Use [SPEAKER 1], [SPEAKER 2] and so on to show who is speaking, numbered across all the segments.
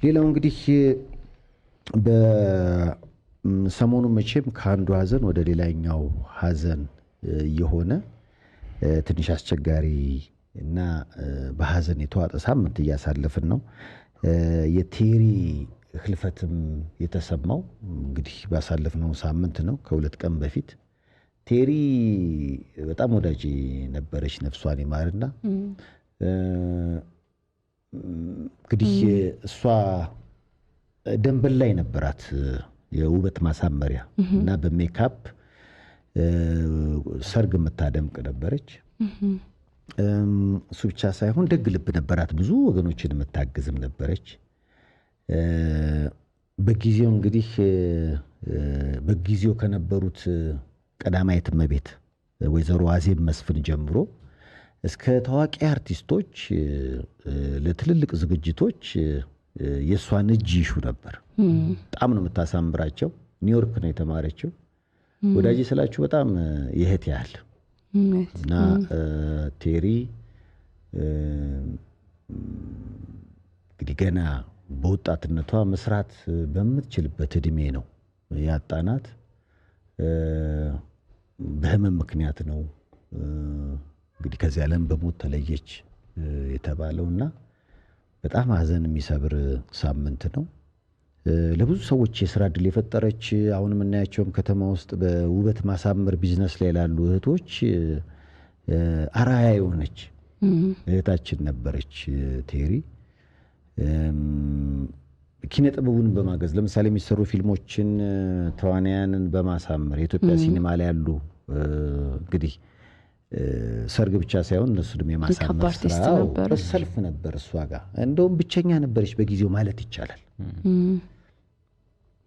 [SPEAKER 1] ሌላው እንግዲህ በሰሞኑ መቼም ከአንዱ ሀዘን ወደ ሌላኛው ሀዘን የሆነ ትንሽ አስቸጋሪ እና በሀዘን የተዋጠ ሳምንት እያሳለፍን ነው። የቴሪ ህልፈትም የተሰማው እንግዲህ ባሳለፍነው ሳምንት ነው፣ ከሁለት ቀን በፊት። ቴሪ በጣም ወዳጅ ነበረች፣ ነፍሷን ይማርና እንግዲህ እሷ ደንበል ላይ ነበራት የውበት ማሳመሪያ እና በሜካፕ ሰርግ የምታደምቅ ነበረች። እሱ ብቻ ሳይሆን ደግ ልብ ነበራት፣ ብዙ ወገኖችን የምታግዝም ነበረች። በጊዜው እንግዲህ በጊዜው ከነበሩት ቀዳማዊት እመቤት ወይዘሮ አዜብ መስፍን ጀምሮ እስከ ታዋቂ አርቲስቶች ለትልልቅ ዝግጅቶች የእሷን እጅ ይሹ ነበር። በጣም ነው የምታሳምራቸው። ኒውዮርክ ነው የተማረችው። ወዳጅ ስላችሁ በጣም የእህት ያህል እና ቴሪ እንግዲህ ገና በወጣትነቷ መስራት በምትችልበት እድሜ ነው ያጣናት። በህመም ምክንያት ነው እንግዲህ ከዚህ ዓለም በሞት ተለየች የተባለውና በጣም ሀዘን የሚሰብር ሳምንት ነው። ለብዙ ሰዎች የስራ ዕድል የፈጠረች፣ አሁን የምናያቸውም ከተማ ውስጥ በውበት ማሳመር ቢዝነስ ላይ ላሉ እህቶች አርአያ የሆነች እህታችን ነበረች ቴሪ። ኪነ ጥበቡን በማገዝ ለምሳሌ የሚሰሩ ፊልሞችን ተዋናያንን በማሳመር የኢትዮጵያ ሲኒማ ላይ ያሉ እንግዲህ ሰርግ ብቻ ሳይሆን እነሱንም የማሳመር ስራ በሰልፍ ነበር እሷ ጋር። እንደውም ብቸኛ ነበረች በጊዜው ማለት ይቻላል።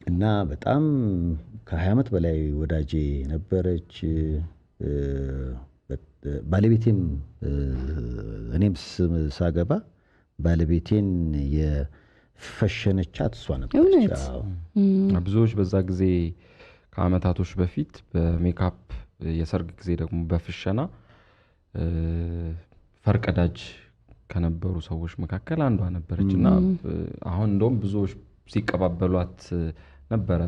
[SPEAKER 1] እና በጣም ከ20 ዓመት በላይ ወዳጄ ነበረች። ባለቤቴም እኔም ሳገባ ባለቤቴን የፈሸነቻት እሷ ነበረች።
[SPEAKER 2] ብዙዎች በዛ ጊዜ ከአመታቶች በፊት በሜካፕ የሰርግ ጊዜ ደግሞ በፍሸና ፈርቀዳጅ ከነበሩ ሰዎች መካከል አንዷ ነበረች እና አሁን እንደውም ብዙዎች ሲቀባበሏት ነበረ።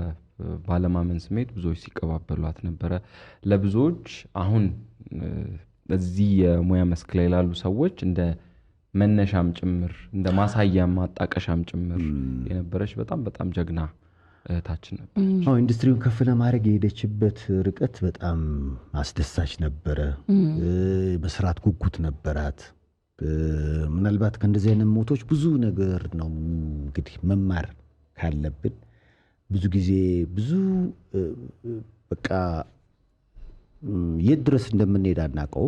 [SPEAKER 2] ባለማመን ስሜት ብዙዎች ሲቀባበሏት ነበረ። ለብዙዎች አሁን እዚህ የሙያ መስክ ላይ ላሉ ሰዎች እንደ መነሻም ጭምር እንደ ማሳያም ማጣቀሻም ጭምር የነበረች በጣም ጀግና እህታችን ነበረች።
[SPEAKER 1] ኢንዱስትሪውን ከፍ ለማድረግ የሄደችበት ርቀት በጣም አስደሳች ነበረ። መስራት ጉጉት ነበራት። ምናልባት ከእንደዚህ አይነት ሞቶች ብዙ ነገር ነው እንግዲህ መማር ካለብን። ብዙ ጊዜ ብዙ በቃ የት ድረስ እንደምንሄድ አናውቀው፣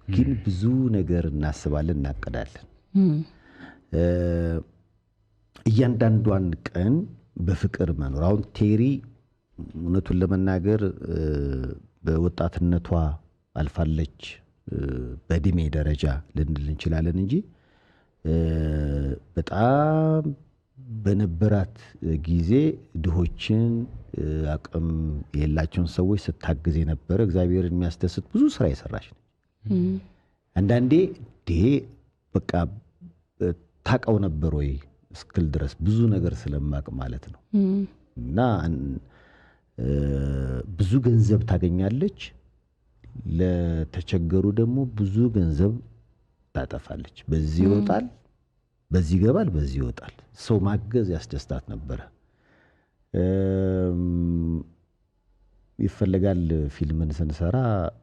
[SPEAKER 1] ግን ብዙ ነገር እናስባለን፣ እናቅዳለን። እያንዳንዷን ቀን በፍቅር መኖር። አሁን ቴሪ እውነቱን ለመናገር በወጣትነቷ አልፋለች በእድሜ ደረጃ ልንል እንችላለን እንጂ በጣም በነበራት ጊዜ ድሆችን፣ አቅም የሌላቸውን ሰዎች ስታግዝ የነበረ እግዚአብሔርን የሚያስደስት ብዙ ስራ የሰራች ነው። አንዳንዴ በቃ ታውቀው ነበር ወይ እስክል ድረስ ብዙ ነገር ስለማቅ ማለት ነው። እና ብዙ ገንዘብ ታገኛለች፣ ለተቸገሩ ደግሞ ብዙ ገንዘብ ታጠፋለች። በዚህ ይወጣል፣ በዚህ ይገባል፣ በዚህ ይወጣል። ሰው ማገዝ ያስደስታት ነበረ። ይፈልጋል ፊልምን ስንሰራ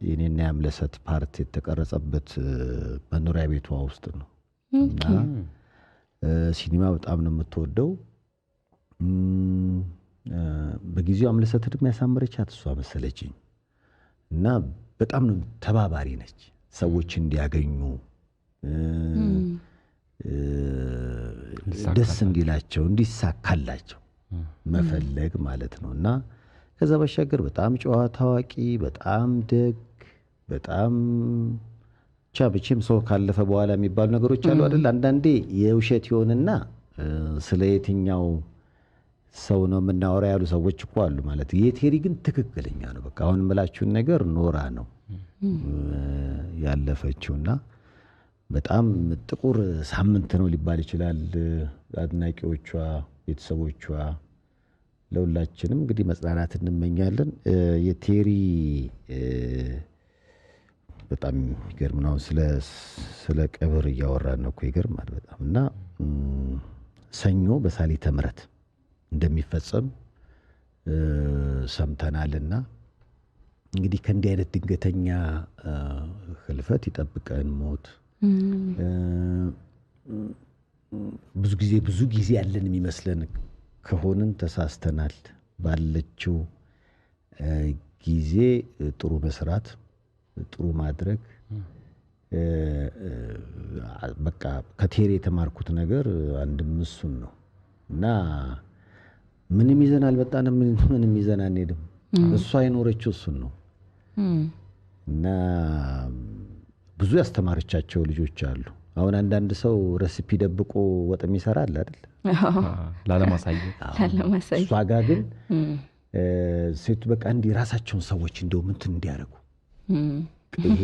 [SPEAKER 1] የኔና ያምለሰት ፓርት የተቀረጸበት መኖሪያ ቤቷ ውስጥ ነው። እና ሲኒማ በጣም ነው የምትወደው። በጊዜው አምለሰትን የሚያሳምረቻት እሷ መሰለችኝ። እና በጣም ነው ተባባሪ ነች፣ ሰዎች እንዲያገኙ ደስ እንዲላቸው እንዲሳካላቸው መፈለግ ማለት ነው። እና ከዛ ባሻገር በጣም ጨዋ፣ ታዋቂ፣ በጣም ደግ፣ በጣም ብቻም ሰው ካለፈ በኋላ የሚባሉ ነገሮች አሉ አይደል? አንዳንዴ የውሸት ይሆንና ስለ የትኛው ሰው ነው የምናወራ ያሉ ሰዎች እኮ አሉ ማለት። የቴሪ ግን ትክክለኛ ነው። በቃ አሁን የምላችሁን ነገር ኖራ ነው ያለፈችውና በጣም ጥቁር ሳምንት ነው ሊባል ይችላል አድናቂዎቿ፣ ቤተሰቦቿ ለሁላችንም እንግዲህ መጽናናት እንመኛለን። የቴሪ በጣም ይገርም ነው። ስለ ቀብር እያወራን ነው እኮ ይገርማል በጣም እና ሰኞ በሳሊተ ምሕረት እንደሚፈጸም ሰምተናልና እንግዲህ ከእንዲህ አይነት ድንገተኛ ህልፈት ይጠብቀን ሞት። ብዙ ጊዜ ያለን የሚመስለን ከሆንን ተሳስተናል። ባለችው ጊዜ ጥሩ መስራት፣ ጥሩ ማድረግ። በቃ ከቴሪ የተማርኩት ነገር አንድም እሱን ነው እና ምንም ይዘን አልመጣንም፣ ምንም ይዘን አንሄድም። እሷ የኖረችው እሱን ነው እና ብዙ ያስተማረቻቸው ልጆች አሉ። አሁን አንዳንድ ሰው ረሲፒ ደብቆ ወጥ የሚሰራ አለ አይደል?
[SPEAKER 2] ላለማሳየት።
[SPEAKER 1] እሷ ጋር ግን ሴቱ በቃ እንዲህ ራሳቸውን ሰዎች እንደው እንትን እንዲያደርጉ ይሄ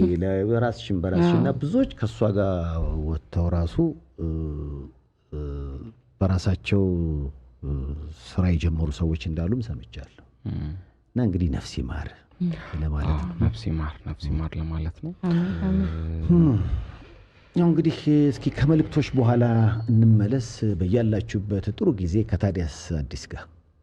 [SPEAKER 1] ለራስሽን በራስሽና ብዙዎች ከእሷ ጋር ወጥተው ራሱ በራሳቸው ስራ የጀመሩ ሰዎች እንዳሉም ሰምቻለሁ። እና እንግዲህ ነፍስ ይማር ለማለት ነው።
[SPEAKER 2] ነፍስ ይማር ለማለት ነው።
[SPEAKER 1] ያው እንግዲህ እስኪ ከመልእክቶች በኋላ እንመለስ። በያላችሁበት ጥሩ ጊዜ ከታዲያስ አዲስ ጋር